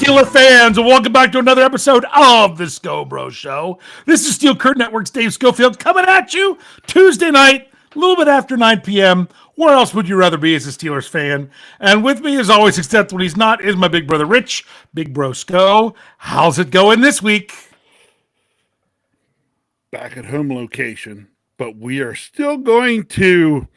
Steeler fans, and welcome back to another episode of the Scho Bro Show. This is Steel Curtain Network's Dave Schofield coming at you Tuesday night, a little bit after 9 p.m. Where else would you rather be as a Steelers fan? And with me, as always, except when he's not, is my big brother Rich, Big Bro Scho. How's it going this week? Back at home location, but we are still going to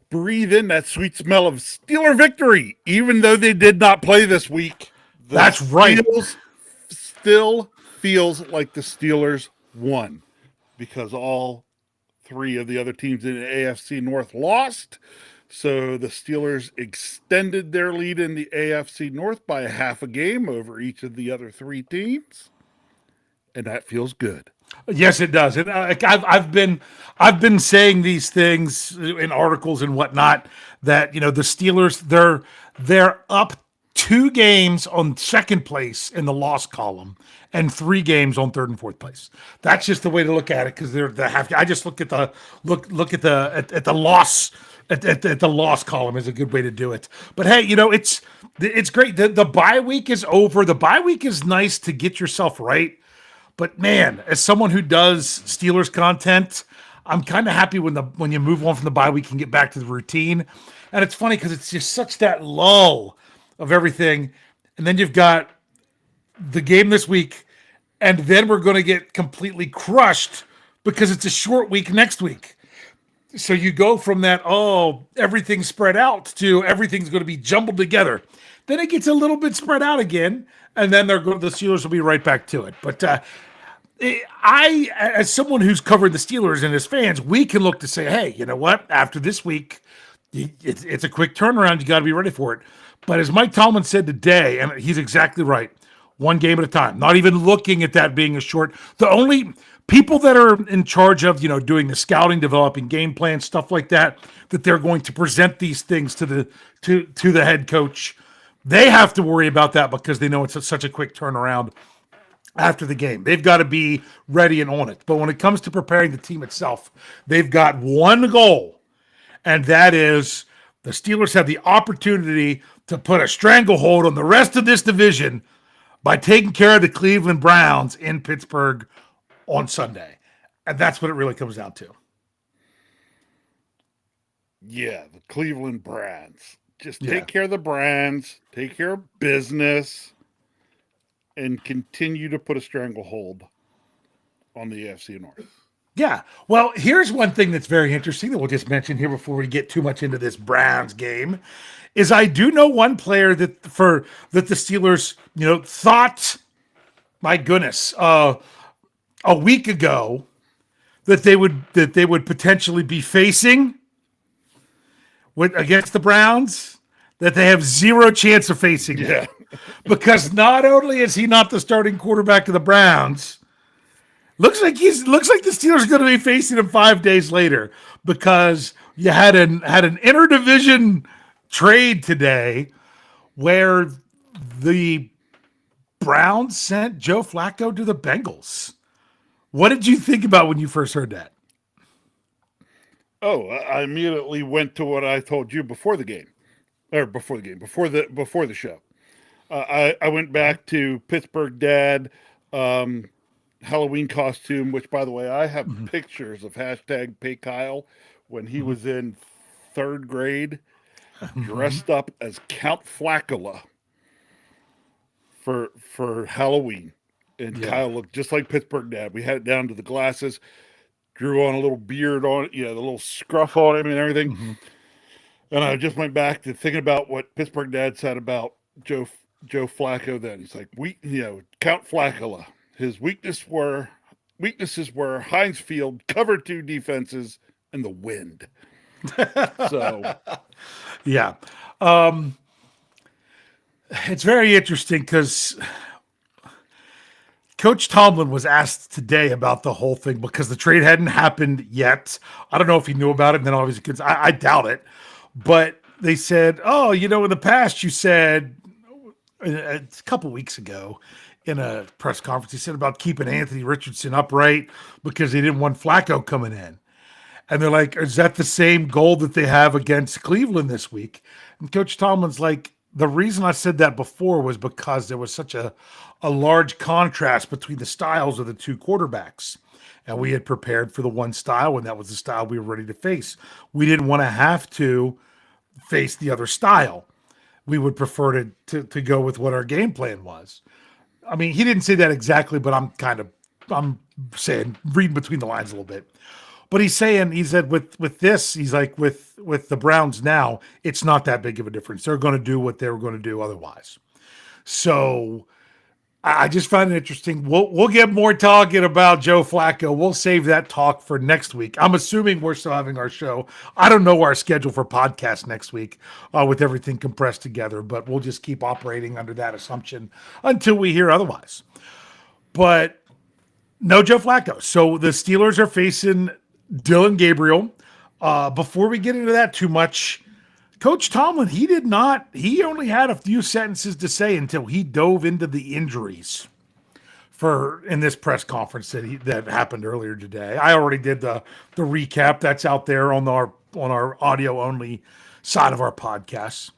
breathe in that sweet smell of Steeler victory, even though they did not play this week. That's right. Still feels like the Steelers won because all three of the other teams in the AFC North lost. So the Steelers extended their lead in the AFC North by a half a game over each of the other three teams. And that feels good. Yes, it does. I've been saying these things in articles and whatnot that the Steelers they're up 2 games on second place in the loss column and 3 games on third and fourth place. That's just the way to look at it because they're the half. I just look at the loss. At the loss column is a good way to do it. But hey, it's great. The bye week is over. The bye week is nice to get yourself right. But man, as someone who does Steelers content, I'm kind of happy when you move on from the bye week and get back to the routine. And it's funny because it's just such that lull of everything. And then you've got the game this week, and then we're going to get completely crushed because it's a short week next week. So you go from that, everything's spread out to everything's going to be jumbled together. Then it gets a little bit spread out again, and then the Steelers will be right back to it. But I, as someone who's covered the Steelers and as fans, we can look to say, hey, you know what? After this week, it's a quick turnaround. You got to be ready for it. But as Mike Tomlin said today, and he's exactly right, 1 game at a time, not even looking at that being a short. The only people that are in charge of, doing the scouting, developing game plans, stuff like that they're going to present these things to the head coach. They have to worry about that because they know it's such a quick turnaround after the game. They've got to be ready and on it. But when it comes to preparing the team itself, they've got one goal, and that is the Steelers have the opportunity to put a stranglehold on the rest of this division by taking care of the Cleveland Browns in Pittsburgh on Sunday. And that's what it really comes down to. Yeah, the Cleveland Browns. Just take care of the Browns, take care of business, and continue to put a stranglehold on the AFC North. Yeah. Well, here's one thing that's very interesting that we'll just mention here before we get too much into this Browns game, is I do know one player that the Steelers, thought, my goodness, a week ago that they would potentially be facing against the Browns, that they have zero chance of facing. Yeah. Because not only is he not the starting quarterback of the Browns, looks like the Steelers are going to be facing him 5 days later because you had an interdivision trade today where the Browns sent Joe Flacco to the Bengals. What did you think about when you first heard that? Oh, I immediately went to what I told you before the show. I went back to Pittsburgh Dad Halloween costume, which, by the way, I have pictures of #PayKyle when he was in 3rd grade, dressed up as Count Flacula for Halloween. And Kyle looked just like Pittsburgh Dad. We had it down to the glasses, drew on a little beard on it, the little scruff on him and everything. Mm-hmm. And I just went back to thinking about what Pittsburgh Dad said about Joe Flacco then. He's like, Count Flacula. His weaknesses were Heinz Field, cover 2 defenses, and the wind. So, yeah. It's very interesting because Coach Tomlin was asked today about the whole thing because the trade hadn't happened yet. I don't know if he knew about it, and then obviously I doubt it. But they said, in the past you said a couple weeks ago in a press conference, he said about keeping Anthony Richardson upright because they didn't want Flacco coming in. And they're like, is that the same goal that they have against Cleveland this week? And Coach Tomlin's like, the reason I said that before was because there was such a large contrast between the styles of the two quarterbacks. And we had prepared for the one style, and that was the style we were ready to face. We didn't want to have to face the other style. We would prefer to go with what our game plan was. I mean, he didn't say that exactly, but I'm saying, reading between the lines a little bit. But he said with this, he's like with the Browns now, it's not that big of a difference. They're going to do what they were going to do otherwise. So I just find it interesting. We'll get more talking about Joe Flacco. We'll save that talk for next week. I'm assuming we're still having our show. I don't know our schedule for podcast next week with everything compressed together, but we'll just keep operating under that assumption until we hear otherwise. But no Joe Flacco. So the Steelers are facing Dylan Gabriel. Before we get into that too much, Coach Tomlin, he only had a few sentences to say until he dove into the injuries in this press conference that happened earlier today. I already did the recap. That's out there on our audio only side of our podcast.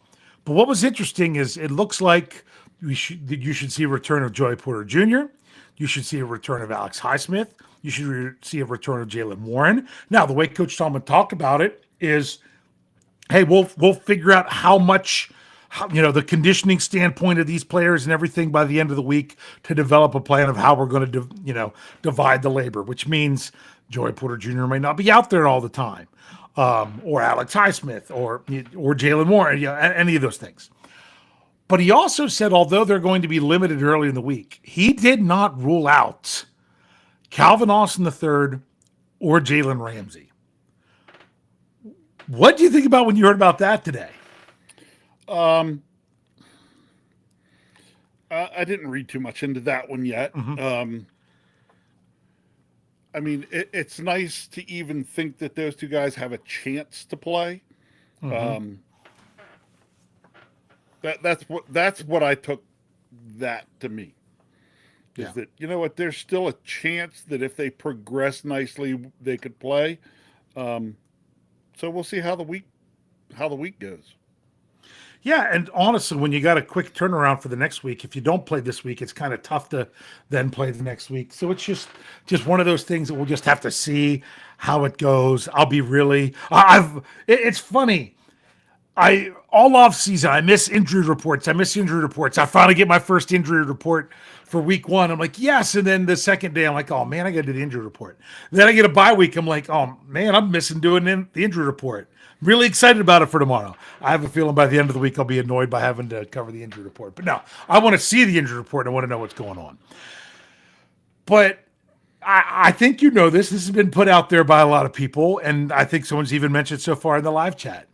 But what was interesting is it looks like you should see a return of Joey Porter Jr. You should see a return of Alex Highsmith. You should see a return of Jalen Warren. Now, the way Coach Tomlin talked about it is, hey, we'll figure out how much, the conditioning standpoint of these players and everything by the end of the week to develop a plan of how we're going to, divide the labor, which means Joey Porter Jr. may not be out there all the time, or Alex Highsmith or Jalen Warren, any of those things. But he also said, although they're going to be limited early in the week, he did not rule out Calvin Austin III or Jalen Ramsey. What do you think about when you heard about that today? I didn't read too much into that one yet. Mm-hmm. I mean, it's nice to even think that those two guys have a chance to play. Mm-hmm. That's what I took that to me. Is that, there's still a chance that if they progress nicely, they could play. So we'll see how the week goes. Yeah, and honestly, when you got a quick turnaround for the next week, if you don't play this week, it's kind of tough to then play the next week. So it's just one of those things that we'll just have to see how it goes. I'll be really it's funny. All off season, I miss injury reports. I finally get my first injury report for week 1. I'm like, yes. And then the second day, I'm like, oh man, I got to do the injury report. Then I get a bye week. I'm like, oh man, I'm missing doing the injury report. Really excited about it for tomorrow. I have a feeling by the end of the week, I'll be annoyed by having to cover the injury report. But no, I want to see the injury report and I want to know what's going on. But I think this. This has been put out there by a lot of people. And I think someone's even mentioned so far in the live chat.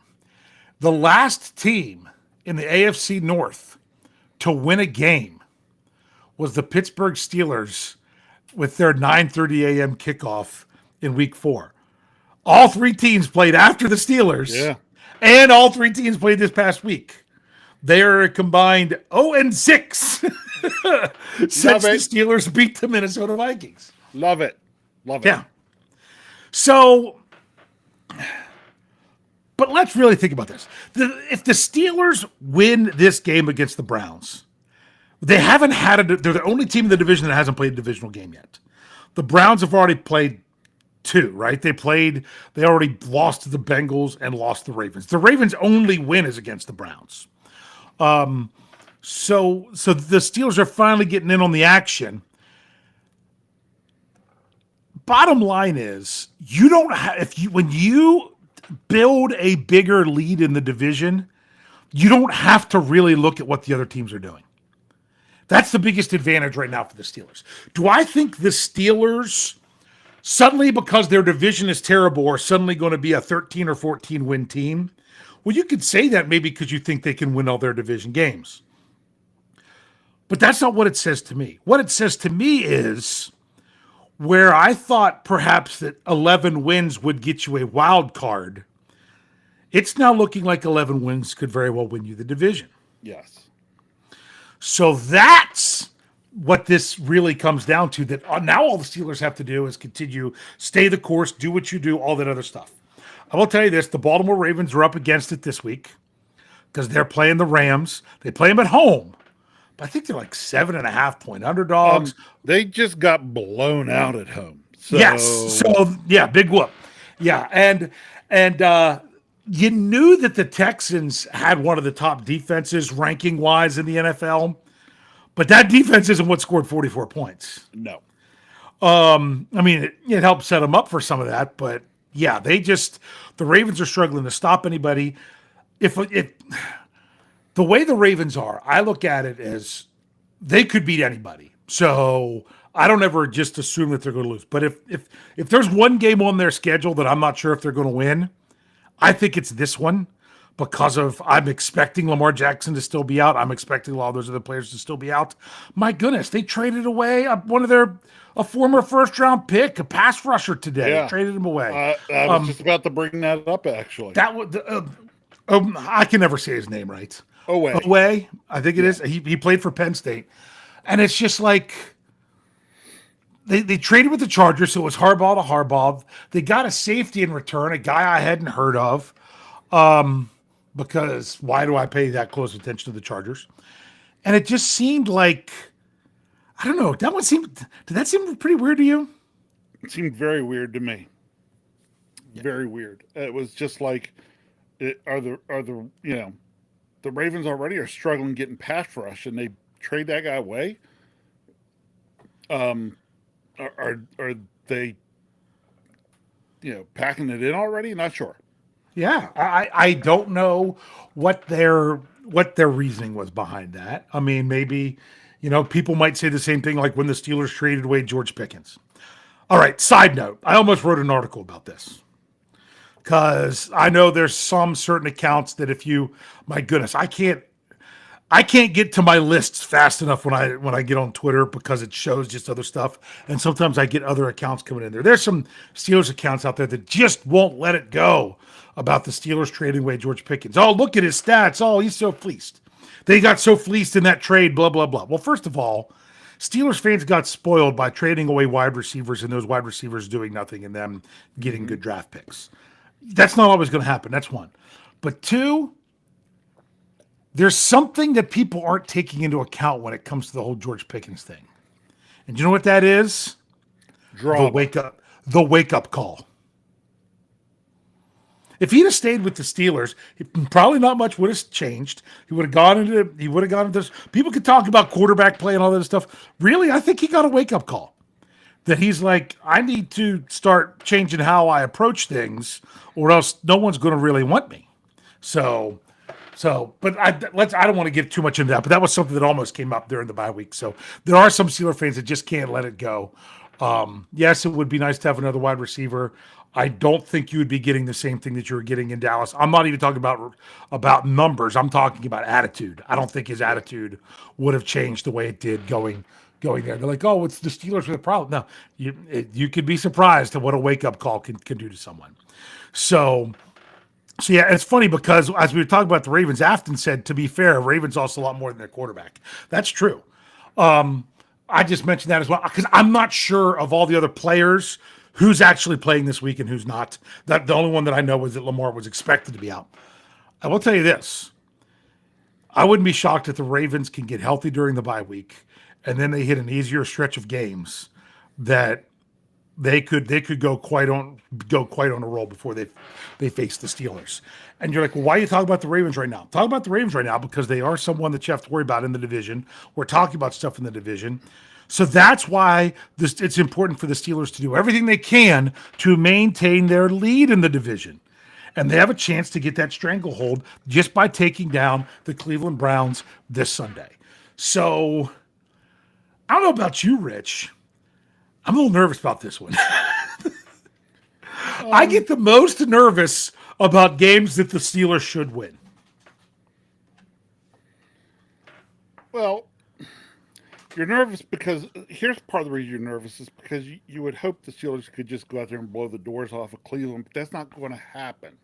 The last team in the AFC North to win a game was the Pittsburgh Steelers with their 9:30 a.m. kickoff in week 4. All 3 teams played after the Steelers, and all 3 teams played this past week. They are a combined 0-6 since the Steelers beat the Minnesota Vikings. Love it. Yeah. So, but let's really think about this. If the Steelers win this game against the Browns, they haven't had they're the only team in the division that hasn't played a divisional game yet. The Browns have already played 2, right? They already lost to the Bengals and lost to the Ravens. The Ravens' only win is against the Browns. So the Steelers are finally getting in on the action. Bottom line is, you don't have, when you build a bigger lead in the division, you don't have to really look at what the other teams are doing. That's the biggest advantage right now for the Steelers. Do I think the Steelers suddenly, because their division is terrible, are suddenly going to be a 13 or 14 win team? Well, you could say that maybe because you think they can win all their division games. But that's not what it says to me. What it says to me is, where I thought perhaps that 11 wins would get you a wild card, it's now looking like 11 wins could very well win you the division. Yes. So that's what this really comes down to, that now all the Steelers have to do is continue, stay the course, do what you do, all that other stuff. I will tell you this, the Baltimore Ravens are up against it this week. because they're playing the Rams. They play them at home. But I think they're like 7.5-point underdogs. They just got blown out at home. Yes. So yeah, big whoop. Yeah, and you knew that the Texans had one of the top defenses ranking wise in the NFL, but that defense isn't what scored 44 points. No. I mean, it helped set them up for some of that, but yeah, the Ravens are struggling to stop anybody. If the way the Ravens are, I look at it as they could beat anybody. So I don't ever just assume that they're going to lose. But if there's one game on their schedule that I'm not sure if they're going to win, I think it's this one because I'm expecting Lamar Jackson to still be out. I'm expecting a lot of those other players to still be out. My goodness, they traded away a former first round pick, a pass rusher today. Yeah. Traded him away. I was just about to bring that up actually. That was I can never say his name right. Away. I think it is. He played for Penn State, and it's just like they traded with the Chargers, so it was Harbaugh to Harbaugh. They got a safety in return, a guy I hadn't heard of. Because why do I pay that close attention to the Chargers? And it just seemed like, I don't know, did that seem pretty weird to you? It seemed very weird to me. Yeah. Very weird. It was just like, the Ravens already are struggling getting pass rush, and they trade that guy away. Are they, packing it in already? Not sure. Yeah, I don't know what their reasoning was behind that. I mean, maybe, people might say the same thing like when the Steelers traded away George Pickens. All right, side note, I almost wrote an article about this because I know there's some certain accounts that my goodness, I can't get to my lists fast enough when I get on Twitter because it shows just other stuff. And sometimes I get other accounts coming in there. There's some Steelers accounts out there that just won't let it go about the Steelers trading away George Pickens. Oh, look at his stats. Oh, he's so fleeced. They got so fleeced in that trade, blah, blah, blah. Well, first of all, Steelers fans got spoiled by trading away wide receivers and those wide receivers doing nothing and them getting good draft picks. That's not always going to happen. That's one. But two, there's something that people aren't taking into account when it comes to the whole George Pickens thing. And you know what that is? Drama. The wake-up call. If he'd have stayed with the Steelers, probably not much would have changed. He would have gone into this. People could talk about quarterback play and all that stuff. Really, I think he got a wake-up call. That he's like, I need to start changing how I approach things, or else no one's going to really want me. But I don't want to get too much into that. But that was something that almost came up during the bye week. So there are some Steelers fans that just can't let it go. Yes, it would be nice to have another wide receiver. I don't think you would be getting the same thing that you were getting in Dallas. I'm not even talking about numbers. I'm talking about attitude. I don't think his attitude would have changed the way it did going there. They're like, oh, it's the Steelers with the problem. No, you could be surprised at what a wake-up call can do to someone. So yeah, it's funny because as we were talking about the Ravens, Afton said, to be fair, Ravens also a lot more than their quarterback. That's true. I just mentioned that as well because I'm not sure of all the other players who's actually playing this week and who's not. That the only one that I know is that Lamar was expected to be out. I will tell you this. I wouldn't be shocked if the Ravens can get healthy during the bye week and then they hit an easier stretch of games that they could go quite on a roll before they face the Steelers. And you're like, well, why are you talking about the Ravens right now? Talk about the Ravens right now because they are someone that you have to worry about in the division. We're talking about stuff in the division. So that's why it's important for the Steelers to do everything they can to maintain their lead in the division. And they have a chance to get that stranglehold just by taking down the Cleveland Browns this Sunday. So I don't know about you, Rich. I'm a little nervous about this one. I get the most nervous about games that the Steelers should win. Well, you're nervous because here's part of the reason you're nervous is because you would hope the Steelers could just go out there and blow the doors off of Cleveland, but that's not going to happen.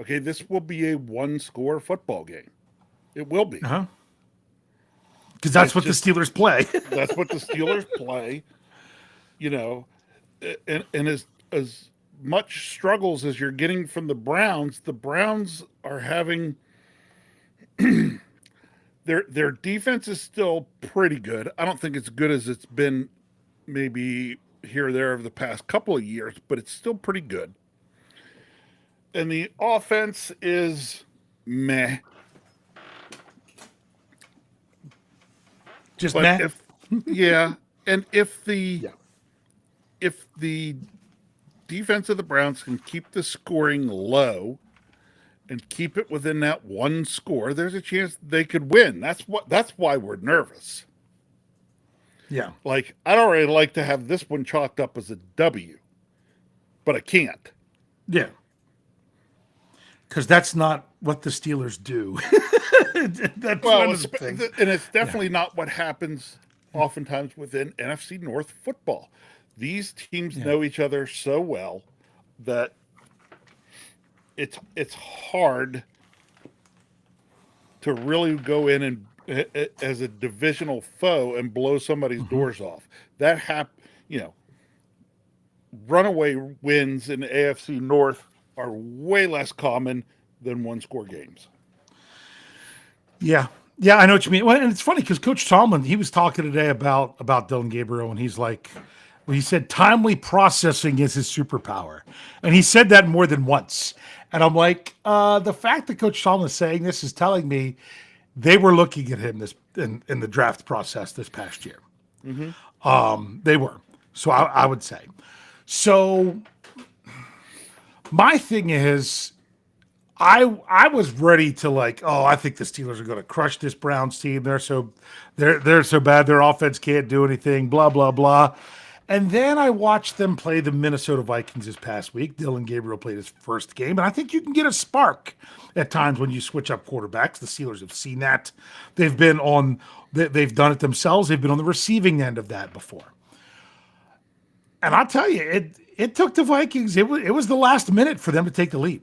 Okay, this will be a one-score football game. It will be. Because that's what the Steelers play. That's what the Steelers play. And as much struggles as you're getting from the Browns are having their defense is still pretty good. I don't think it's good as it's been maybe here or there over the past couple of years, but it's still pretty good. And the offense is meh. Just But meh. if yeah, and Yeah. if the defense of the Browns can keep the scoring low and keep it within that one score, there's a chance they could win. That's why we're nervous. Yeah. Like I'd already like to have this one chalked up as a W, but I can't. Yeah. Because that's not what the Steelers do. That's Well, one of the things. and it's Yeah. definitely not what happens oftentimes within NFC North football. These teams Yeah. know each other so well that it's hard to really go in and as a divisional foe and blow somebody's doors off. You know, runaway wins in the AFC North are way less common than one score games. Yeah. Yeah, I know what you mean. Well, and it's funny because Coach Tomlin, he was talking today about Dylan Gabriel, and he's like, well, he said timely processing is his superpower, and he said that more than once. And I'm like, the fact that Coach Tomlin is saying this is telling me they were looking at him this in the draft process this past year. They were. So I would say. So my thing is, I was ready to like, oh, I think the Steelers are going to crush this Browns team. They're so bad. Their offense can't do anything. Blah blah blah. And then I watched them play the Minnesota Vikings this past week. Dylan Gabriel played his first game, and I think you can get a spark at times when you switch up quarterbacks. The Steelers have seen that. They've done it themselves. They've been on the receiving end of that before. And I'll tell you, it took the Vikings. It was the last minute for them to take the lead.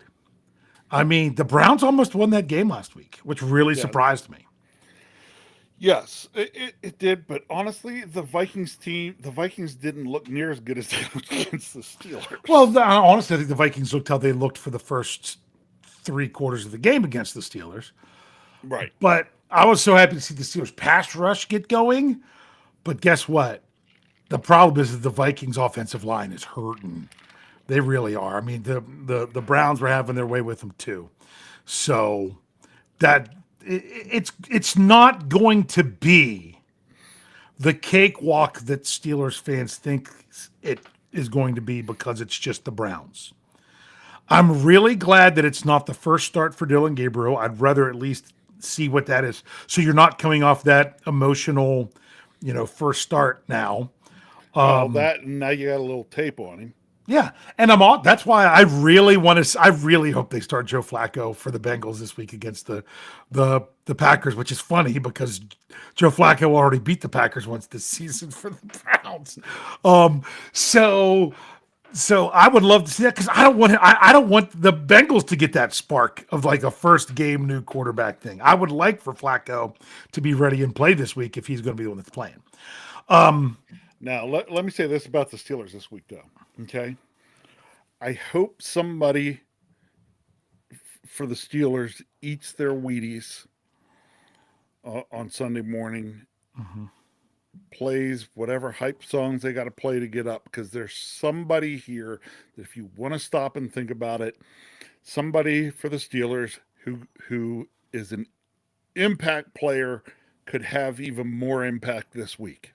I mean, the Browns almost won that game last week, which really Yeah. surprised me. Yes, it did, but honestly, the Vikings didn't look near as good as they looked against the Steelers. Well, honestly, I think the Vikings looked how they looked for the first 3 quarters of the game against the Steelers. Right. But I was so happy to see the Steelers pass rush get going. But guess what? The problem is that the Vikings offensive line is hurting. They really are. I mean, the Browns were having their way with them too. So that it's not going to be the cakewalk that Steelers fans think it is going to be because it's just the Browns. I'm really glad that it's not the first start for Dylan Gabriel. I'd rather at least see what that is. So you're not coming off that emotional, first start now. Well, that and now you got a little tape on him. Yeah, and I'm all. That's why I really want to. I really hope they start Joe Flacco for the Bengals this week against the Packers, which is funny because Joe Flacco already beat the Packers once this season for the Browns. So I would love to see that because I don't want the Bengals to get that spark of like a first game new quarterback thing. I would like for Flacco to be ready and play this week if he's going to be the one that's playing. Now, let me say this about the Steelers this week, though. Okay. I hope somebody for the Steelers eats their Wheaties on Sunday morning, plays whatever hype songs they got to play to get up, because there's somebody here that, if you want to stop and think about it, somebody for the Steelers who is an impact player could have even more impact this week.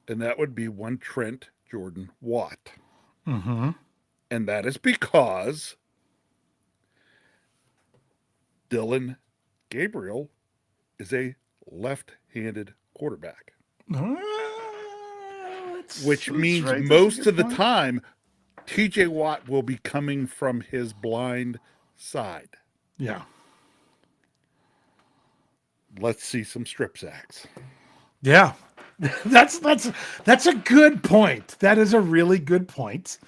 And that would be one Trent Jordan Watt. Mm-hmm. And that is because Dylan Gabriel is a left-handed quarterback. Which means most of the time, TJ Watt will be coming from his blind side. Yeah. Let's see some strip sacks. Yeah. That's a good point. That is a really good point.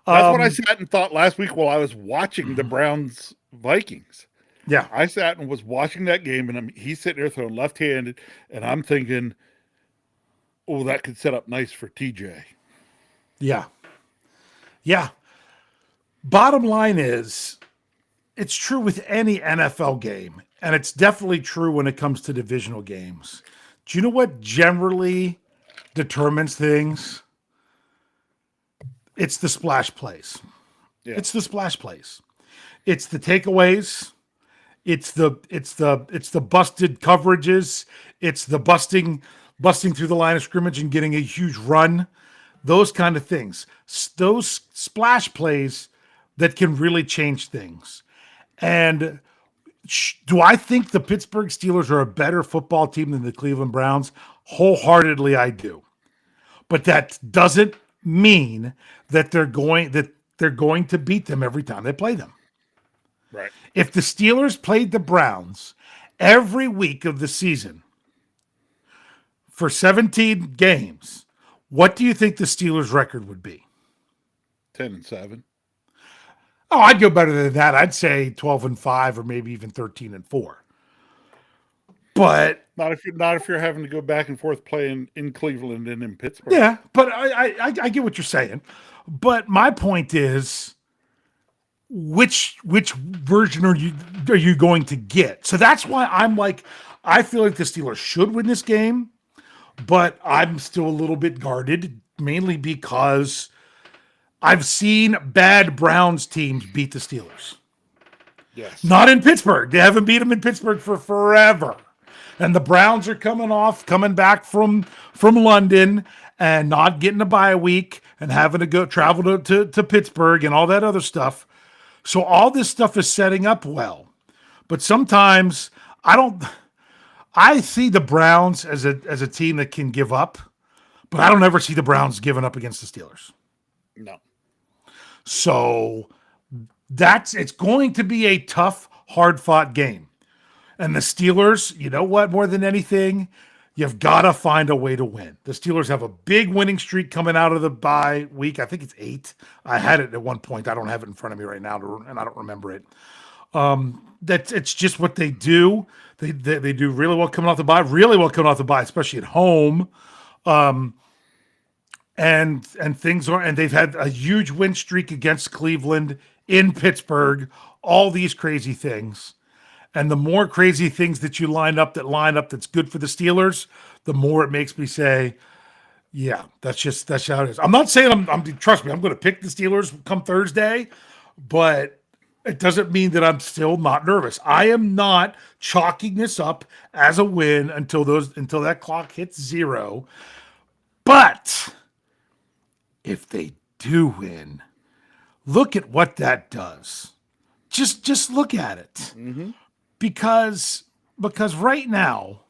That's what I sat and thought last week while I was watching the Browns Vikings. Yeah. I sat and was watching that game, and he's sitting there throwing left-handed, and I'm thinking, oh, that could set up nice for TJ. Yeah. Yeah. Bottom line is, it's true with any NFL game, and it's definitely true when it comes to divisional games. Do you know what generally determines things? It's the splash plays. Yeah. It's the splash plays. It's the takeaways. It's the busted coverages. It's the busting through the line of scrimmage and getting a huge run. Those kind of things. Those splash plays that can really change things. And do I think the Pittsburgh Steelers are a better football team than the Cleveland Browns? Wholeheartedly, I do. But that doesn't mean that they're going to beat them every time they play them. Right. If the Steelers played the Browns every week of the season for 17 games, what do you think the Steelers' record would be? 10-7. Oh, I'd go better than that. I'd say 12-5 or maybe even 13-4. But not if you're having to go back and forth playing in Cleveland and in Pittsburgh. Yeah, but I get what you're saying. But my point is, which version are you going to get? So that's why I'm like, I feel like the Steelers should win this game, but I'm still a little bit guarded, mainly because I've seen bad Browns teams beat the Steelers. Yes. Not in Pittsburgh. They haven't beat them in Pittsburgh for forever. And the Browns are coming back from London and not getting a bye week and having to go travel to Pittsburgh and all that other stuff. So all this stuff is setting up well. But sometimes I see the Browns as a team that can give up, but I don't ever see the Browns giving up against the Steelers. No. So it's going to be a tough, hard-fought game. And the Steelers, you know what, more than anything, you've got to find a way to win. The Steelers have a big winning streak coming out of the bye week. I think it's 8. I had it at one point. I don't have it in front of me right now, and I don't remember it. It's just what they do. They do really well coming off the bye, especially at home. And they've had a huge win streak against Cleveland, in Pittsburgh, all these crazy things. And the more crazy things that you line up that's good for the Steelers, the more it makes me say, yeah, that's how it is. I'm not saying trust me, I'm going to pick the Steelers come Thursday, but it doesn't mean that I'm still not nervous. I am not chalking this up as a win until that clock hits 0. But if they do win, look at what that does. Just look at it. Mm-hmm. Because right now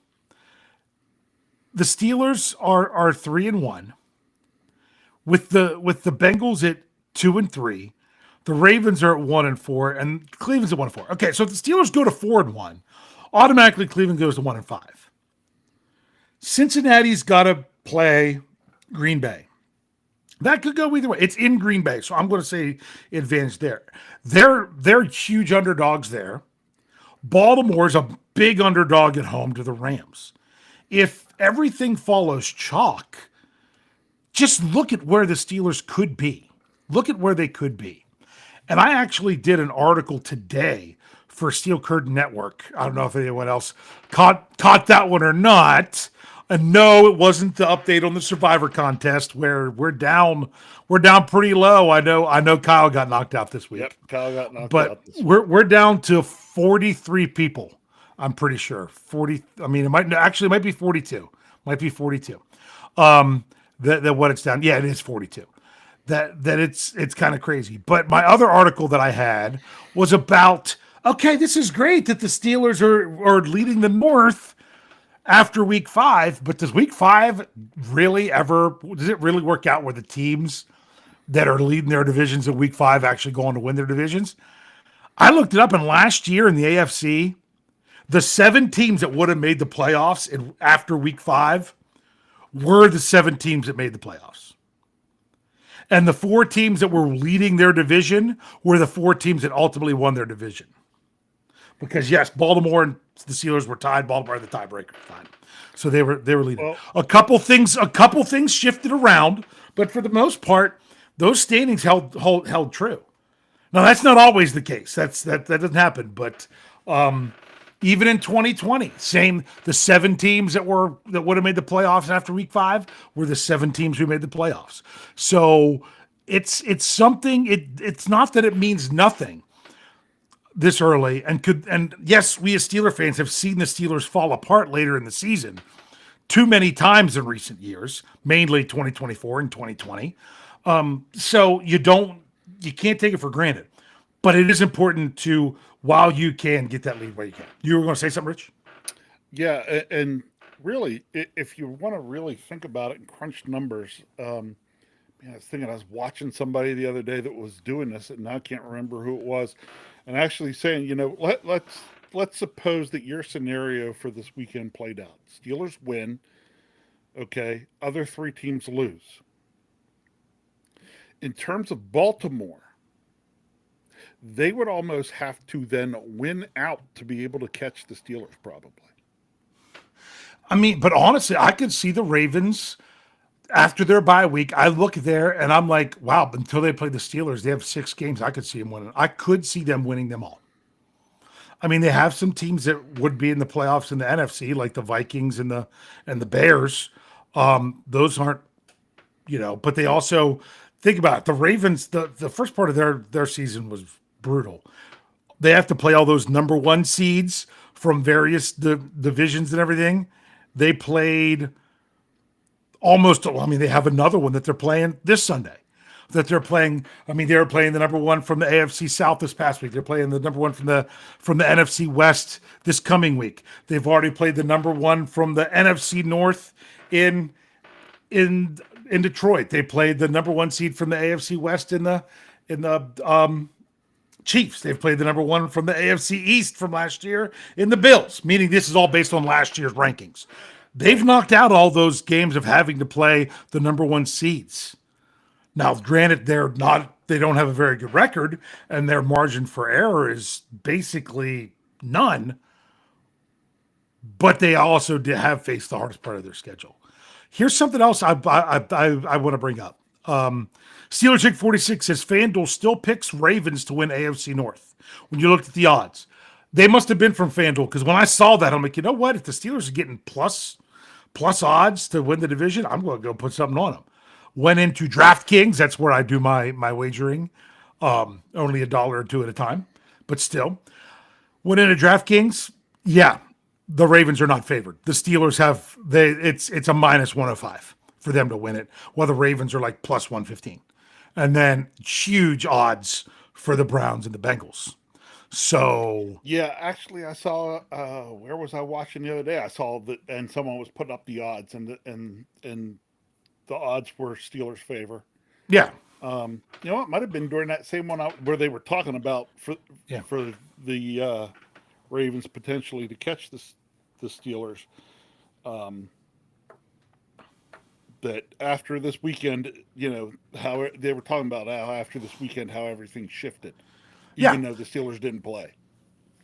the Steelers are 3-1 with the Bengals at 2-3. The Ravens are at 1-4 and Cleveland's at 1-4. Okay, so if the Steelers go to 4-1, automatically Cleveland goes to 1-5. Cincinnati's got to play Green Bay. That could go either way. It's in Green Bay, so I'm going to say advantage there. They're huge underdogs there. Baltimore's a big underdog at home to the Rams. If everything follows chalk, just look at where the Steelers could be. Look at where they could be. And I actually did an article today for Steel Curtain Network. I don't know if anyone else caught that one or not. And no, it wasn't the update on the Survivor contest where we're down pretty low. I know Kyle got knocked out this week. Yep, Kyle got knocked out this week. We're down to 43 people. I'm pretty sure 40. I mean, it might be 42. Might be 42. That what it's down. Yeah, it is 42. That it's kind of crazy. But my other article that I had was about, okay, this is great that the Steelers are leading the North after week 5, but does week 5 does it really work out where the teams that are leading their divisions in week 5 actually go on to win their divisions? I looked it up, and last year in the AFC, the 7 teams that would have made the playoffs after week 5 were the 7 teams that made the playoffs. And the 4 teams that were leading their division were the 4 teams that ultimately won their division. Because yes, Baltimore and the Steelers were tied. Baltimore had the tiebreaker time, so they were leading. Well, a couple things shifted around, but for the most part, those standings held true. Now that's not always the case. That doesn't happen. But even in 2020, same the 7 teams that would have made the playoffs after week 5 were the 7 teams who made the playoffs. So it's something. It's not that it means nothing this early, and yes, we as Steeler fans have seen the Steelers fall apart later in the season too many times in recent years, mainly 2024 and 2020. So you can't take it for granted, but it is important to, while you can, get that lead where you can. You were going to say something, Rich? Yeah, and really, if you want to really think about it and crunch numbers, I was watching somebody the other day that was doing this, and I can't remember who it was, and actually saying, let's suppose that your scenario for this weekend played out. Steelers win, okay. Other 3 teams lose. In terms of Baltimore, they would almost have to then win out to be able to catch the Steelers, probably. I mean, but honestly, I could see the Ravens after their bye week. I look there and I'm like, wow, until they play the Steelers, they have 6 games. I could see them winning. I could see them winning them all. I mean, they have some teams that would be in the playoffs in the NFC, like the Vikings and the Bears. Those aren't, but they also think about it. The Ravens, the first part of their season was brutal. They have to play all those number 1 seeds from various divisions and everything. They played they have another one that they're playing this Sunday. That they're playing. I mean, they were playing the number 1 from the AFC South this past week. They're playing the number 1 from the NFC West this coming week. They've already played the number 1 from the NFC North in Detroit. They played the number 1 seed from the AFC West in the Chiefs. They've played the number 1 from the AFC East from last year in the Bills. Meaning this is all based on last year's rankings. They've knocked out all those games of having to play the number 1 seeds. Now, granted, they don't have a very good record, and their margin for error is basically none. But they also have faced the hardest part of their schedule. Here's something else I want to bring up. Steeler Chick 46 says FanDuel still picks Ravens to win AFC North. When you looked at the odds, they must have been from FanDuel, because when I saw that, I'm like, you know what? If the Steelers are getting plus odds to win the division, I'm going to go put something on them. Went into DraftKings. That's where I do my wagering. Only $1 or $2 at a time, but still. Went into DraftKings. Yeah, the Ravens are not favored. The Steelers it's a minus 105 for them to win it, while the Ravens are like plus 115. And then huge odds for the Browns and the Bengals. So yeah, actually, I saw. Where was I watching the other day? I saw that, and someone was putting up the odds, and the odds were Steelers' favor. Yeah. It might have been during that same one where they were talking about for the Ravens potentially to catch the Steelers. That after this weekend, how they were talking about how after this weekend how everything shifted, even though the Steelers didn't play.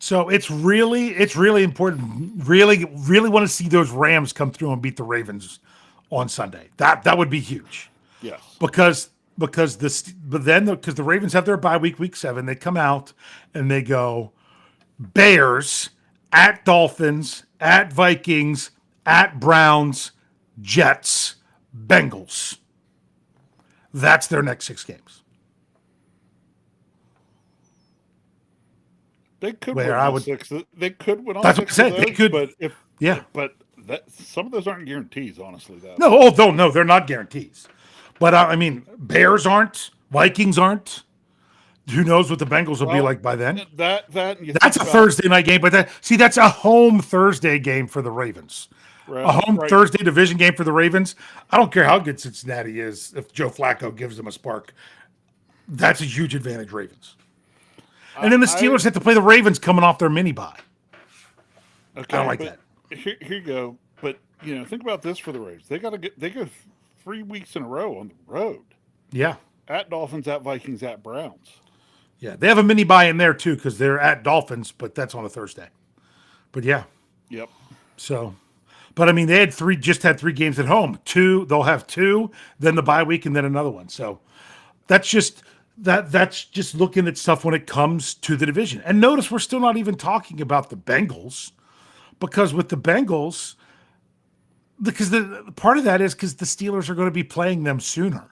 So it's really important. Really want to see those Rams come through and beat the Ravens on Sunday. That would be huge. Yes. Because the Ravens have their bye week 7. They come out and they go Bears, at Dolphins, at Vikings, at Browns, Jets, Bengals. That's their next 6 games. They could win all 6. They could win all 6. That's what I said. They could, but some of those aren't guarantees, honestly. Though. No, they're not guarantees. But I mean, Bears aren't, Vikings aren't. Who knows what the Bengals will be like by then? That's a Thursday night game, but that's a home Thursday game for the Ravens. Right, a home Thursday division game for the Ravens. I don't care how good Cincinnati is. If Joe Flacco gives them a spark, that's a huge advantage, Ravens. And then the Steelers have to play the Ravens coming off their mini bye. Okay, I don't like that. Here you go. But think about this for the Ravens. They go 3 weeks in a row on the road. Yeah. At Dolphins, at Vikings, at Browns. Yeah, they have a mini bye in there too because they're at Dolphins, but that's on a Thursday. But yeah. Yep. So, but I mean, they had 3 games at home. 2, they'll have 2, then the bye week, and then another one. So that's just that's just looking at stuff when it comes to the division. And notice we're still not even talking about the Bengals, because with the Bengals, because the part of that is because the Steelers are going to be playing them sooner.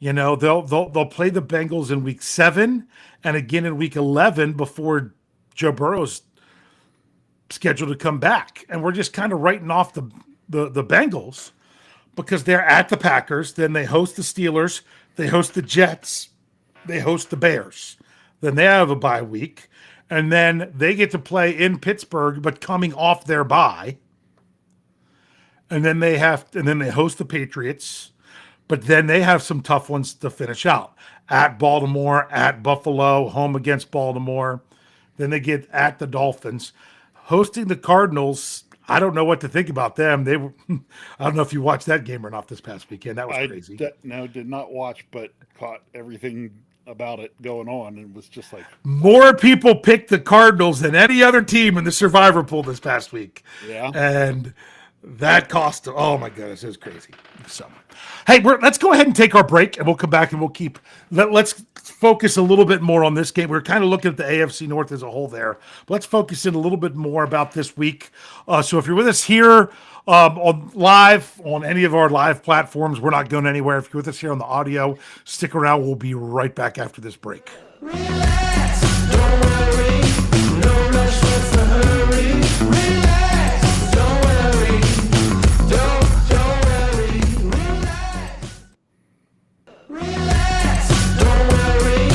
They'll play the Bengals in week 7 and again in week 11 before Joe Burrow's scheduled to come back. And we're just kind of writing off the Bengals because they're at the Packers, then they host the Steelers, they host the Jets, they host the Bears. Then they have a bye week, and then they get to play in Pittsburgh, but coming off their bye. And then they host the Patriots, but then they have some tough ones to finish out. At Baltimore, at Buffalo, home against Baltimore. Then they get at the Dolphins. Hosting the Cardinals, I don't know what to think about them. They were, I don't know if you watched that game or not this past weekend. That was crazy. No, did not watch, but caught everything about it going on, and was just like, more people picked the Cardinals than any other team in the Survivor pool this past week. Yeah, and that cost them. Oh my goodness, it was crazy. So, hey, let's go ahead and take our break, and we'll come back and we'll let's focus a little bit more on this game. We're kind of looking at the AFC North as a whole there, but let's focus in a little bit more about this week. So if you're with us here on live on any of our live platforms, we're not going anywhere. If you're with us here on the audio, stick around. We'll be right back after this break. Relax, don't worry, no rush, what's the hurry? Relax, don't worry, don't worry, relax. Relax, don't worry,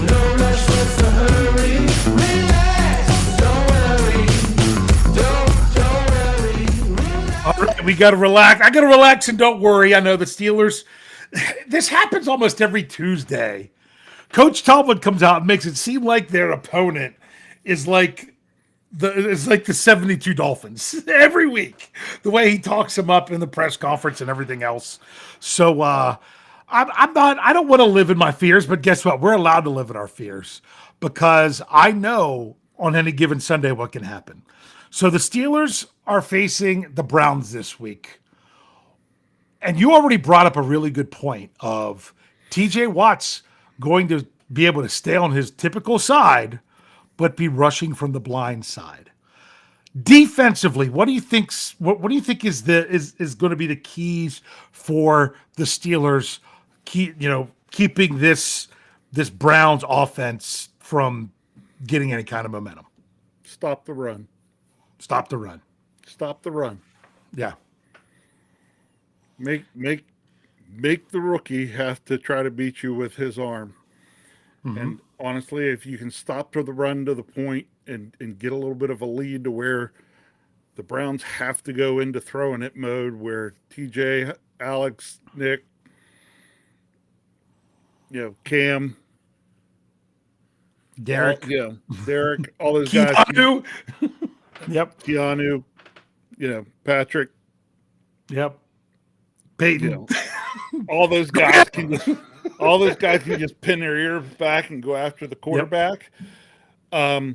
no rush, what's the hurry? Relax, don't worry, don't worry, relax. All right, we got to relax. I got to relax and don't worry. I know the Steelers. This happens almost every Tuesday. Coach Tomlin comes out and makes it seem like their opponent is like the 72 Dolphins every week. The way he talks them up in the press conference and everything else. So I don't want to live in my fears, but guess what? We're allowed to live in our fears because I know on any given Sunday what can happen. So the Steelers are facing the Browns this week. And you already brought up a really good point of TJ Watt's going to be able to stay on his typical side, but be rushing from the blind side. Defensively, what do you think? What do you think is going to be the keys for the Steelers? Keeping this Browns offense from getting any kind of momentum. stop the run. Stop the run. Stop the run. Yeah. Make the rookie have to try to beat you with his arm. Mm-hmm. And honestly, if you can stop to the run to the point and get a little bit of a lead to where the Browns have to go into throwing it mode, where TJ, Alex, Nick, Cam, Derek, Derek, all those guys. Yep. Keanu, Patrick. Yep. Peyton. All those guys can just pin their ear back and go after the quarterback. Yep.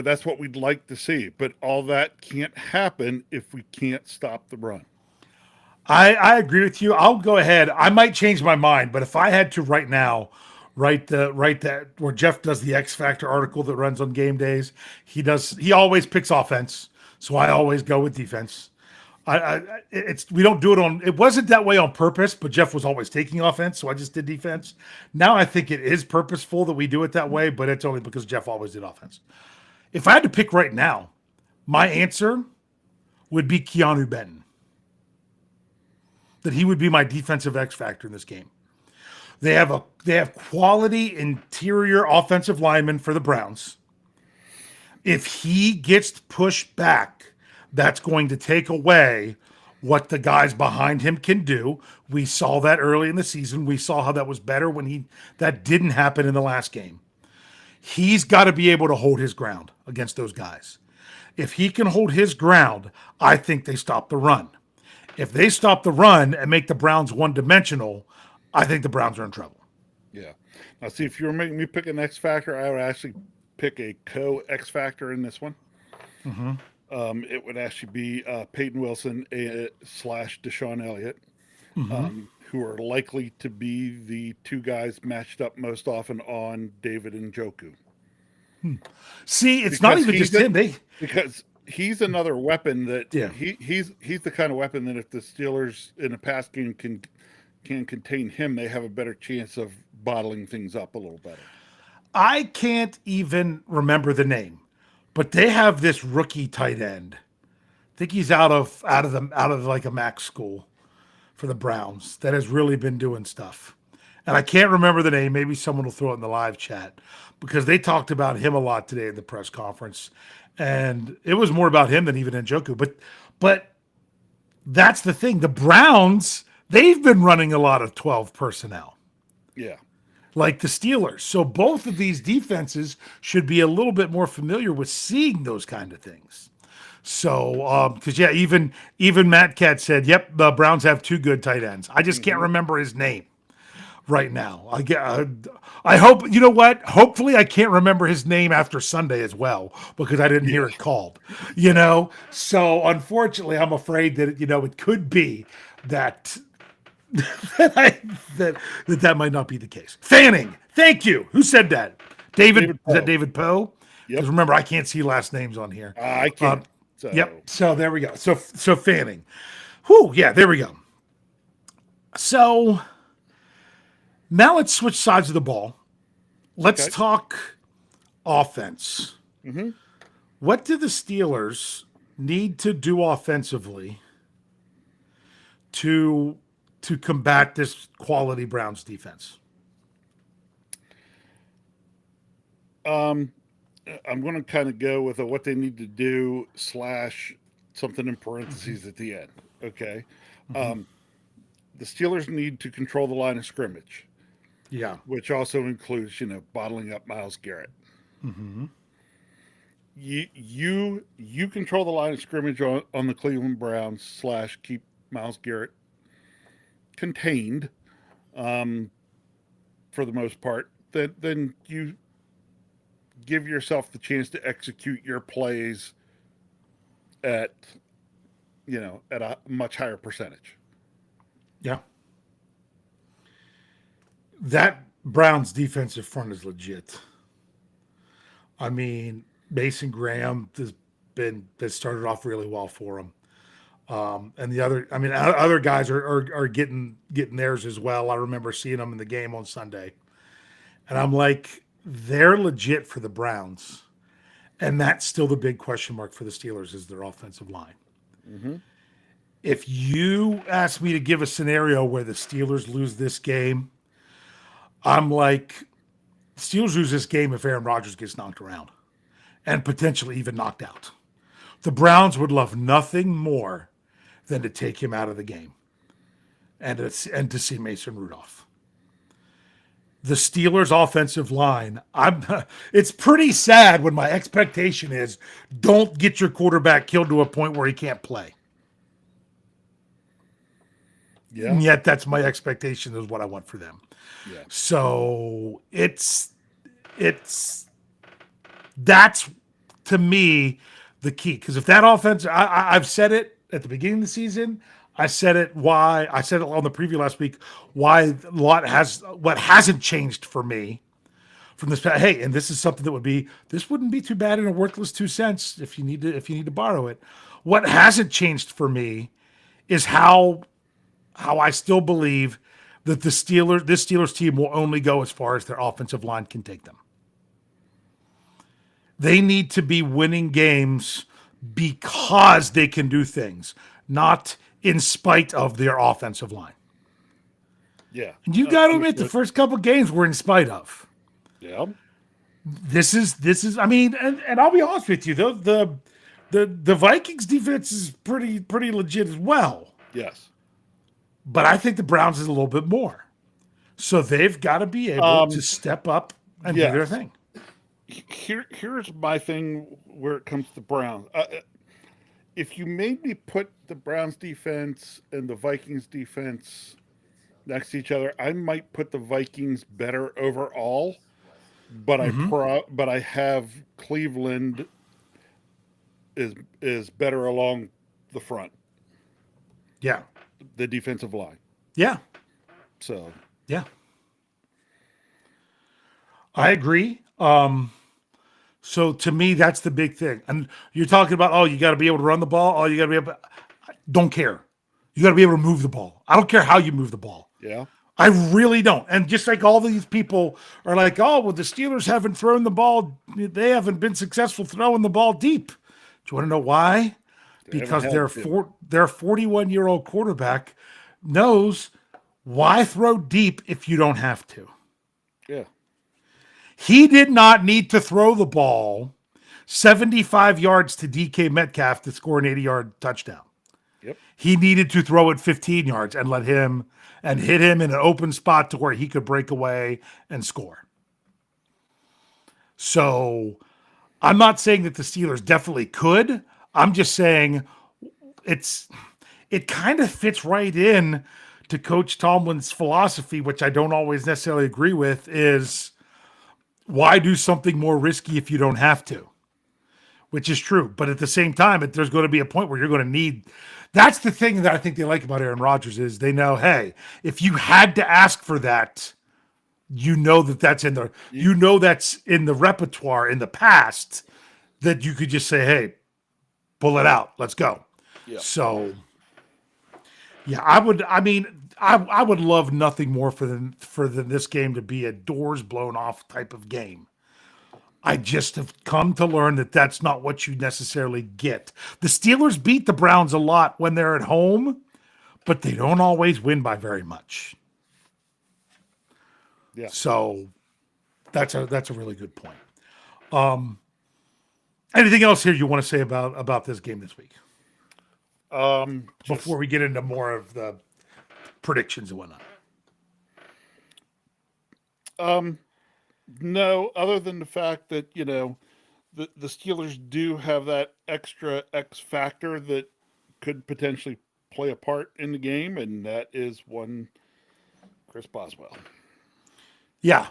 That's what we'd like to see, but all that can't happen if we can't stop the run. I agree with you. I'll go ahead. I might change my mind, but if I had to right now write that where Jeff does the X Factor article that runs on game days, he always picks offense, so I always go with defense. We don't do it it wasn't that way on purpose, but Jeff was always taking offense, so I just did defense. Now I think it is purposeful that we do it that way, but it's only because Jeff always did offense. If I had to pick right now, my answer would be Keanu Benton. That he would be my defensive X factor in this game. They have quality interior offensive linemen for the Browns. If he gets pushed back, that's going to take away what the guys behind him can do. We saw that early in the season. We saw how that was better when that didn't happen in the last game. He's got to be able to hold his ground against those guys. If he can hold his ground, I think they stop the run. If they stop the run and make the Browns one-dimensional, I think the Browns are in trouble. Yeah. Now, see, if you were making me pick an X factor, I would actually pick a co-X factor in this one. Mm-hmm. It would actually be Peyton Wilson / Deshaun Elliott, mm-hmm. who are likely to be the two guys matched up most often on David Njoku. See, it's not even just him. Because he's another weapon that Yeah. he's the kind of weapon that if the Steelers in a pass game can contain him, they have a better chance of bottling things up a little better. I can't even remember the name, but they have this rookie tight end. I think he's out of like a max school for the Browns that has really been doing stuff. And I can't remember the name. Maybe someone will throw it in the live chat because they talked about him a lot today in the press conference. And it was more about him than even Njoku. But that's the thing. The Browns, they've been running a lot of 12 personnel. Yeah. Like the Steelers. So both of these defenses should be a little bit more familiar with seeing those kind of things. So, because even Matt Cat said, "Yep, the Browns have two good tight ends." I just can't remember his name right now. I hope you know what. Hopefully, I can't remember his name after Sunday as well because I didn't hear it called. So unfortunately, I'm afraid that it could be that that might not be the case. Fanning, thank you. Who said that? David is that David Poe? Because remember, I can't see last names on here. I can't. Yep. So there we go. So Fanning. Whew, yeah, there we go. So now let's switch sides of the ball. Let's talk offense. What do the Steelers need to do offensively to combat this quality Browns defense? I'm going to kind of go with what they need to do / something in parentheses at the end. Okay. The Steelers need to control the line of scrimmage. Yeah. Which also includes, bottling up Myles Garrett. You control the line of scrimmage on the Cleveland Browns / keep Myles Garrett contained for the most part. Then you give yourself the chance to execute your plays at a much higher percentage. Yeah. That Browns defensive front is legit. I mean, Mason Graham has started off really well for him. And the other guys are getting theirs as well. I remember seeing them in the game on Sunday. And I'm like, they're legit for the Browns. And that's still the big question mark for the Steelers is their offensive line. If you ask me to give a scenario where the Steelers lose this game, I'm like, Steelers lose this game if Aaron Rodgers gets knocked around and potentially even knocked out. The Browns would love nothing more than to take him out of the game and to see Mason Rudolph. The Steelers' offensive line, it's pretty sad when my expectation is don't get your quarterback killed to a point where he can't play. Yeah. And yet that's my expectation is what I want for them. Yeah. So that's to me the key. Because if that offense, I've said it at the beginning of the season. I said it on the preview last week. Why what hasn't changed for me from this? Hey, and this is something that wouldn't be too bad in a worthless 2 cents if you need to borrow it. What hasn't changed for me is how I still believe that this Steelers team will only go as far as their offensive line can take them. They need to be winning games because they can do things, not in spite of their offensive line. Yeah. And you got to admit the first couple games were in spite of. Yeah. This is I mean, and I'll be honest with you, the Vikings defense is pretty legit as well. Yes. But I think the Browns is a little bit more. So they've got to be able to step up and do their thing. Here's my thing where it comes to Browns. If you made me put the Browns defense and the Vikings defense next to each other, I might put the Vikings better overall, but I have Cleveland is better along the front. Yeah. The defensive line. Yeah. So Yeah. I agree. So to me, that's the big thing. And you're talking about, oh, you got to be able to run the ball. Oh, you got to be able. Don't care. You got to be able to move the ball. I don't care how you move the ball. yeah, I really don't. And just like all these people are like, oh, well, the Steelers haven't thrown the ball. They haven't been successful throwing the ball deep. Do you want to know why? they haven't Because had their 41-year-old quarterback knows why throw deep if you don't have to. yeah, He did not need to throw the ball 75 yards to DK Metcalf to score an 80-yard touchdown. yep, He needed to throw it 15 yards and let him and hit him in an open spot to where he could break away and score. So I'm not saying that the Steelers definitely could. I'm just saying it kind of fits right in to Coach Tomlin's philosophy, which I don't always necessarily agree with, is why do something more risky if you don't have to? Which is true. But at the same time, there's going to be a point where you're going to need. That's the thing that I think they like about Aaron Rodgers is they know, hey, if you had to ask for that, you know that's in the repertoire in the past that you could just say, hey, pull it out, let's go. yeah. So, yeah, I would love nothing more for this game to be a doors blown off type of game. I just have come to learn that that's not what you necessarily get. The Steelers beat the Browns a lot when they're at home, but they don't always win by very much. Yeah. So that's a really good point. Anything else here you want to say about this game this week before we get into more of the predictions and whatnot? No, other than the fact that, the Steelers do have that extra X factor that could potentially play a part in the game, and that is one Chris Boswell. Yeah.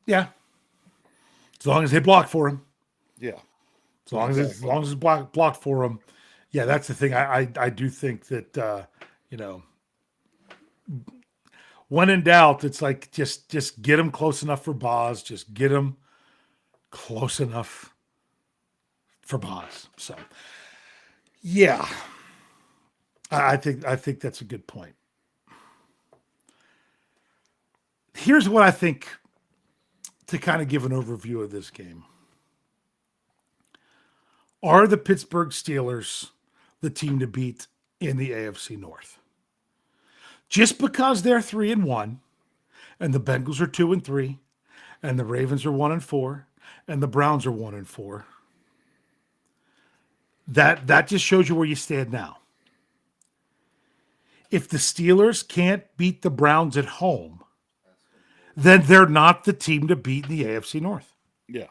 As long as they block for him. Yeah. As long as it's blocked for him. Yeah, that's the thing. I do think that when in doubt, it's like just get him close enough for Boz. Just get him close enough for Boz. So yeah. I think that's a good point. Here's what I think to kind of give an overview of this game. Are the Pittsburgh Steelers the team to beat in the AFC North? Just because they're 3-1 and the Bengals are 2-3 and the Ravens are 1-4 and the Browns are 1-4, that just shows you where you stand now. If the Steelers can't beat the Browns at home, then they're not the team to beat in the AFC North. Yeah.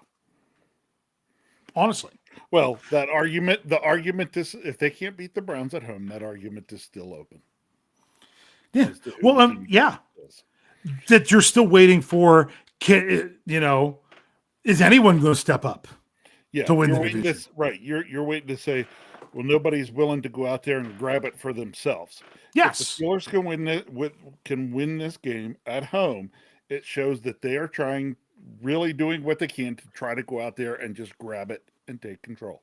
Honestly. Well, the argument is if they can't beat the Browns at home, that argument is still open. Yeah. Well, yeah. That you're still waiting for, is anyone going to step up to win the division? Right. You're waiting to say, well, nobody's willing to go out there and grab it for themselves. Yes. If the Steelers can win this game at home, it shows that they are really doing what they can to try to go out there and just grab it and take control.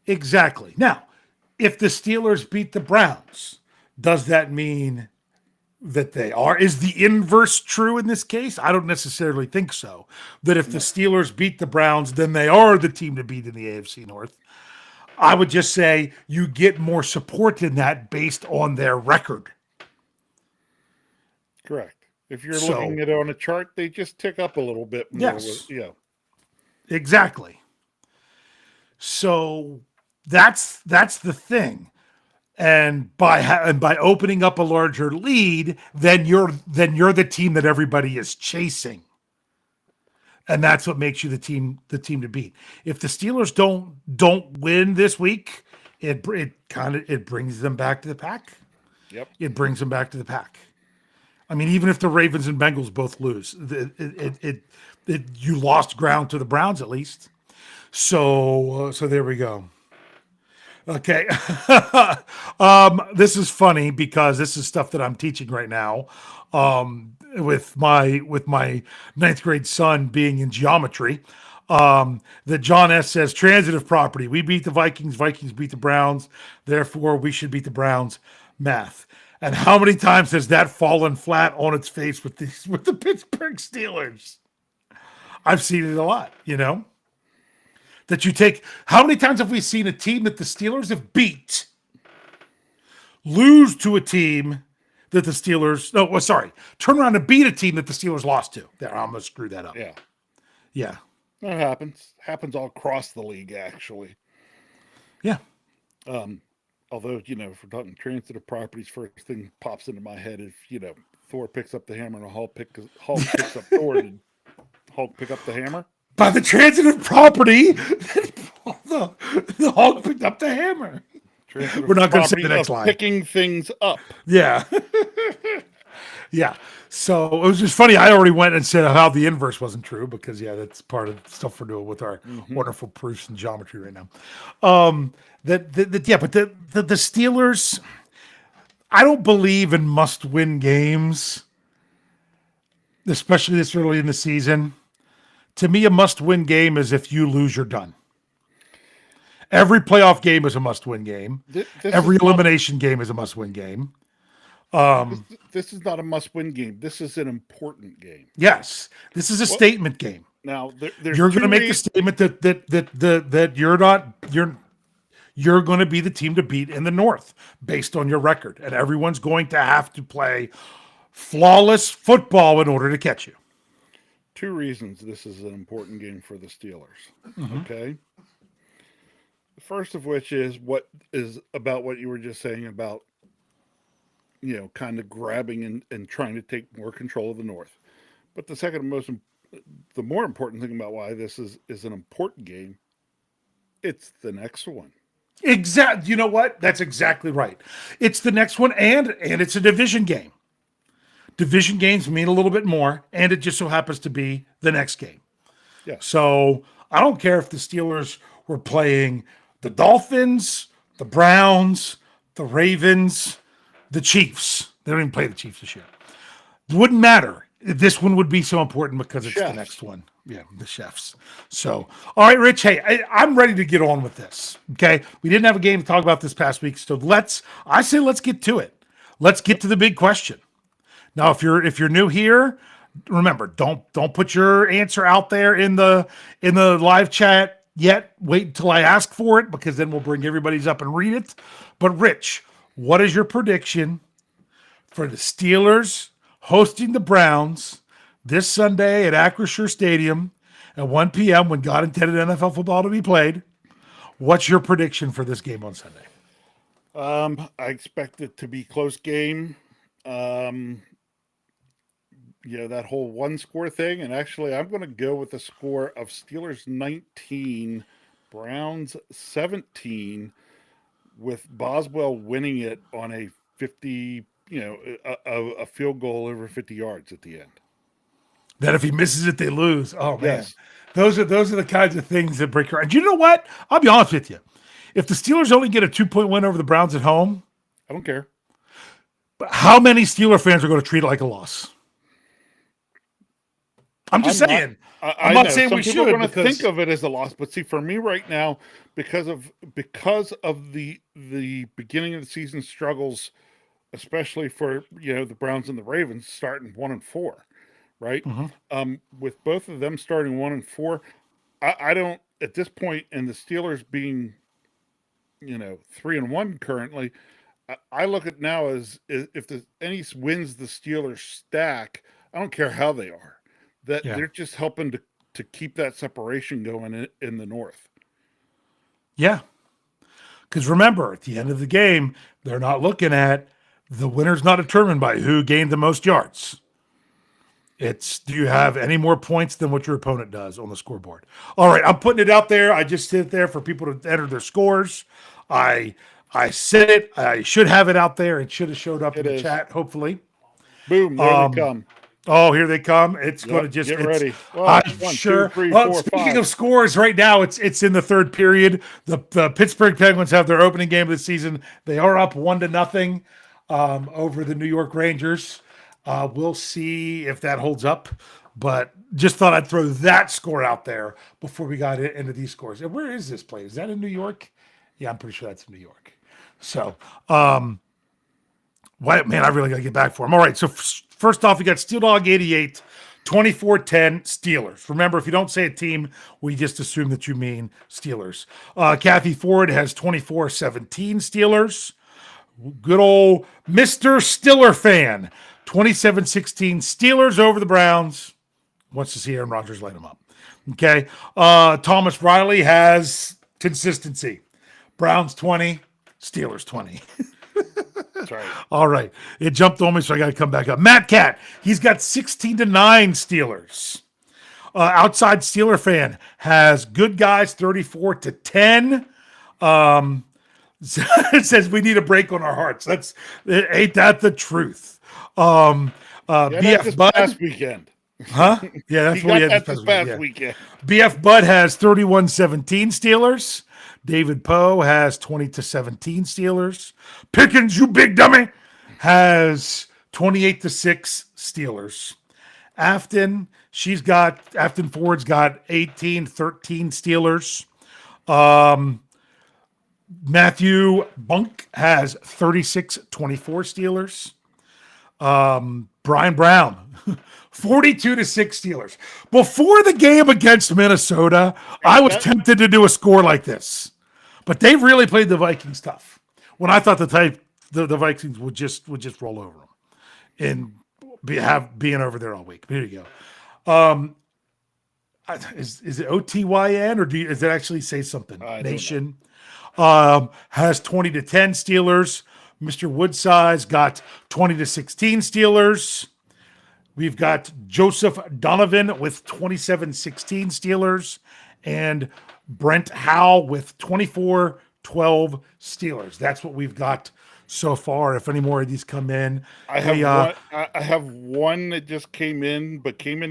Exactly. Now, if the Steelers beat the Browns, does that mean that they are? Is the inverse true in this case? I don't necessarily think so. That if the Steelers beat the Browns, then they are the team to beat in the AFC North. I would just say you get more support in that based on their record. Correct. If you're looking at it on a chart, they just tick up a little bit more. Yes. Exactly. So that's the thing. And by opening up a larger lead, then you're the team that everybody is chasing. And that's what makes you the team to beat. If the Steelers don't win this week, it brings them back to the pack. Yep. It brings them back to the pack. I mean, even if the Ravens and Bengals both lose, you lost ground to the Browns at least. So there we go. Okay. This is funny because this is stuff that I'm teaching right now. With my ninth grade son being in geometry. That John S says transitive property. We beat the Vikings. Vikings beat the Browns. Therefore, we should beat the Browns. Math. And how many times has that fallen flat on its face with the Pittsburgh Steelers? I've seen it a lot. That you take. How many times have we seen a team that the Steelers have beat lose to a team that the Steelers? No, well, sorry, turn around and beat a team that the Steelers lost to. There, I'm gonna screw that up. Yeah. That happens. Happens all across the league, actually. Yeah. Although, if we're talking transitive properties, first thing pops into my head is, Thor picks up the hammer and Hulk picks up Thor. Did Hulk pick up the hammer? By the transitive property, the Hulk picked up the hammer. Transitive We're not going to say property the next of line. Picking things up. Yeah. Yeah. So it was just funny. I already went and said how the inverse wasn't true because, that's part of the stuff we're doing with our wonderful proofs in geometry right now. But the Steelers, I don't believe in must-win games, especially this early in the season. To me, a must-win game is if you lose, you're done. Every playoff game is a must-win game. Every elimination game is a must-win game. This is not a must-win game. This is an important game. Yes, this is a statement game. Now, You're going to make the statement that you're going to be the team to beat in the North based on your record, and everyone's going to have to play flawless football in order to catch you. Two reasons this is an important game for the Steelers. Okay. The first of which is what you were just saying about, kind of grabbing and trying to take more control of the North. But the more important thing about why this is an important game, it's the next one. Exactly. You know what? That's exactly right. It's the next one, and it's a division game. Division games mean a little bit more, and it just so happens to be the next game. Yeah. So I don't care if the Steelers were playing the Dolphins, the Browns, the Ravens, the Chiefs. They don't even play the Chiefs this year. It wouldn't matter. This one would be so important because it's the next one. Yeah, the Chefs. So, all right, Rich, hey, I'm ready to get on with this, okay? We didn't have a game to talk about this past week, so let's get to it. Let's get to the big question. Now, if you're new here, remember, don't put your answer out there in the live chat yet. Wait until I ask for it because then we'll bring everybody's up and read it. But Rich, what is your prediction for the Steelers hosting the Browns this Sunday at Acrisure Stadium at 1 p.m. when God intended NFL football to be played? What's your prediction for this game on Sunday? I expect it to be close game. That whole one score thing. And actually, I'm going to go with the score of Steelers 19, Browns 17, with Boswell winning it on a 50, a field goal over 50 yards at the end. That if he misses it, they lose. Oh, man. Yes. Those are the kinds of things that break your heart. And you know what? I'll be honest with you. If the Steelers only get a 2-point win over the Browns at home, I don't care. But how many Steeler fans are going to treat it like a loss? I'm just saying. I'm not saying we should. We're going to think of it as a loss, but see, for me right now, because of the beginning of the season struggles, especially for the Browns and the Ravens starting 1-4, right? With both of them starting 1-4, I don't at this point, and the Steelers being 3-1 currently. I look at now as if any wins the Steelers stack, I don't care how they are. They're just helping to keep that separation going in the North. Yeah. Because remember, at the end of the game, they're not looking at the winner's not determined by who gained the most yards. It's do you have any more points than what your opponent does on the scoreboard? All right, I'm putting it out there. I just sit there for people to enter their scores. I said it. I should have it out there. It should have showed up in the chat, hopefully. Boom, there we come. Oh, here they come. It's going to just get it's, ready. Well, I'm 1, sure. 2, 3, Well, 4, speaking 5. of scores, right now it's in the third period. The Pittsburgh Penguins have their opening game of the season. They are up 1-0 over the New York Rangers. We'll see if that holds up. But just thought I'd throw that score out there before we got into these scores. And where is this play? Is that in New York? Yeah, I'm pretty sure that's in New York. So, man, I really got to get back for him. All right, so first off, we got Steel Dog 88, 24-10 Steelers. Remember, if you don't say a team, we just assume that you mean Steelers. Kathy Ford has 24-17 Steelers. Good old Mr. Stiller fan, 27-16 Steelers over the Browns. Wants to see Aaron Rodgers light them up. Okay. Thomas Riley has consistency. Browns 20, Steelers 20. That's right. All right. It jumped on me, so I got to come back up. Matt Cat, he's got 16-9 Steelers. Outside Steeler fan has good guys 34-10. It says we need a break on our hearts. Ain't that the truth? BF Bud past weekend. Huh? Yeah, that's He what we got had that this past weekend. BF Bud has 31-17 Steelers. David Poe has 20-17 Steelers. Pickens, you big dummy, has 28-6 Steelers. Afton Ford's got 18-13 Steelers. Matthew Bunk has 36-24 Steelers. Brian Brown, 42-6 Steelers. Before the game against Minnesota, I was tempted to do a score like this, but they really played the Vikings tough. When I thought the Vikings would just roll over them and being over there all week. Here you go. Is it OTYN or does it actually say something? Nation has 20-10 Steelers. Mr. Woodsize got 20-16 Steelers. We've got Joseph Donovan with 27-16 Steelers and Brent Howe with 24-12 Steelers. That's what we've got so far. If any more of these come in, I have one that just came in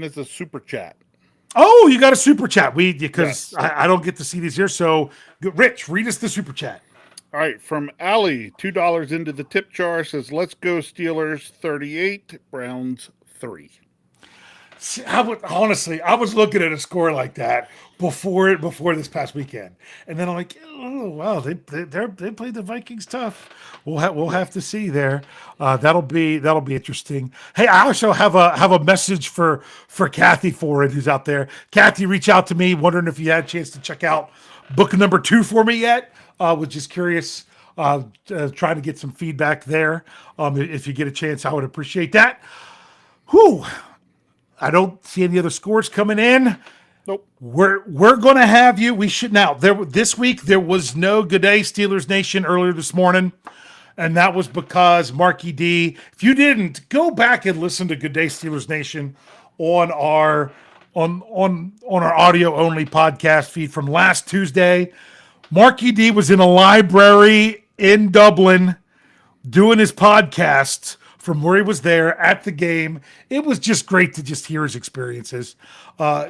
as a super chat. Oh, you got a super chat. Because Yes. I don't get to see these here. So, Rich, read us the super chat. All right, from Allie, $2 into the tip jar, says, let's go Steelers 38, Browns 3. See, I was looking at a score like that before this past weekend, and then I'm like, oh wow, they played the Vikings tough. We'll have to see there. That'll be interesting. Hey, I also have a message for Kathy Ford, who's out there. Kathy, reach out to me, wondering if you had a chance to check out book number 2 for me yet. Was just curious, trying to get some feedback there. If you get a chance, I would appreciate that. Whew. I don't see any other scores coming in. Nope. We're going to have you. We should now. This week there was no Good Day Steelers Nation earlier this morning, and that was because Marky D. If you didn't, go back and listen to Good Day Steelers Nation on our audio only podcast feed from last Tuesday. Marky D was in a library in Dublin doing his podcast from where he was there at the game. It was just great to just hear his experiences.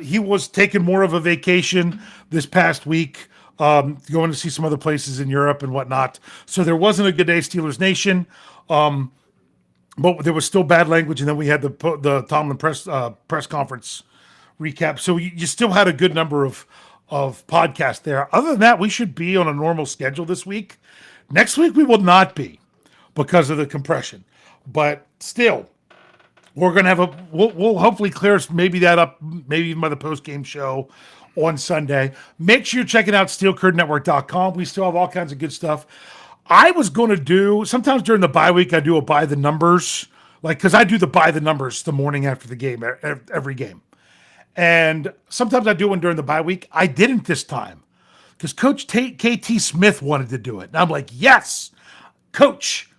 He was taking more of a vacation this past week, going to see some other places in Europe and whatnot. So there wasn't a Good Day Steelers Nation, but there was still bad language. And then we had the Tomlin press conference recap. So you still had a good number of podcasts there. Other than that, we should be on a normal schedule this week. Next week we will not be because of the compression. But still, we're going to have we'll hopefully clear maybe that up, maybe even by the post-game show on Sunday. Make sure you're checking out steelcurtainnetwork.com. We still have all kinds of good stuff. I was going to do, sometimes during the bye week, I do a by the numbers, because I do the by the numbers the morning after the game, every game. And sometimes I do one during the bye week. I didn't this time because Coach KT Smith wanted to do it. And I'm like, yes, Coach,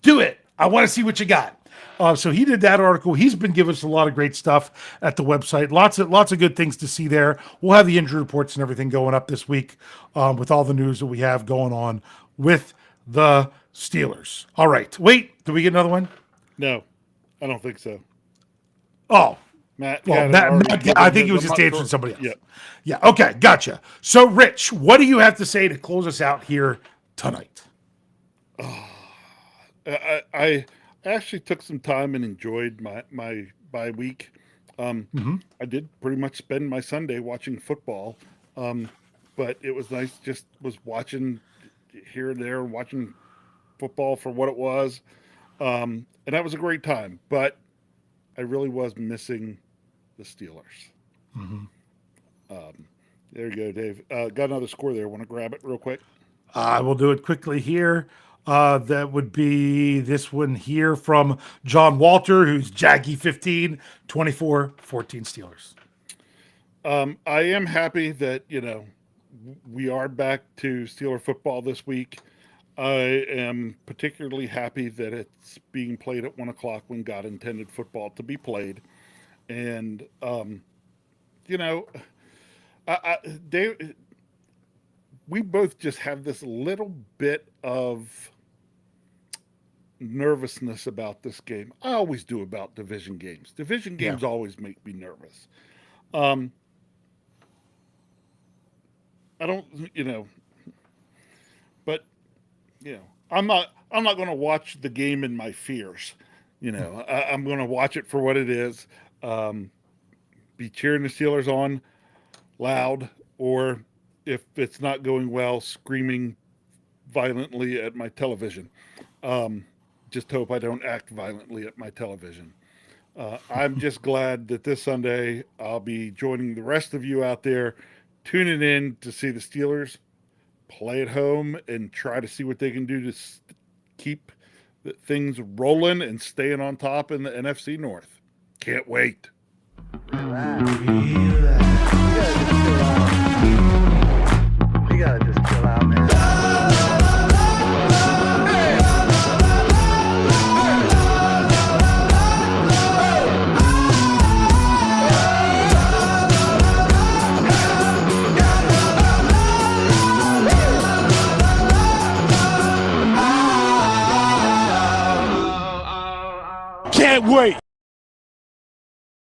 do it. I want to see what you got. So he did that article. He's been giving us a lot of great stuff at the website. Lots of good things to see there. We'll have the injury reports and everything going up this week with all the news that we have going on with the Steelers. All right. Wait, did we get another one? No, I don't think so. Oh, Matt. well, Canada already Matt, given I think his- he was I'm just not answering sure. somebody else. Yeah. Yeah. Okay. Gotcha. So, Rich, what do you have to say to close us out here tonight? I actually took some time and enjoyed my bye week. I did pretty much spend my Sunday watching football, but it was nice. Just was watching here and there, watching football for what it was, and that was a great time. But I really was missing the Steelers. There you go, Dave. Got another score there. Want to grab it real quick? I will do it quickly here. That would be this one here from John Walter, who's Jaggy 15, 24-14 Steelers. I am happy that we are back to Steeler football this week. I am particularly happy that it's being played at 1:00 when God intended football to be played, and you know, Dave, we both just have this little bit of nervousness about this game. I always do about division games. Division games always make me nervous. I don't, but I'm not going to watch the game in my fears. I'm going to watch it for what it is. Be cheering the Steelers on loud, or if it's not going well, screaming violently at my television. Just hope I don't act violently at my television. I'm just glad that this Sunday I'll be joining the rest of you out there, tuning in to see the Steelers play at home and try to see what they can do to keep things rolling and staying on top in the NFC North. Can't wait. You gotta just chill out, man. Can't wait.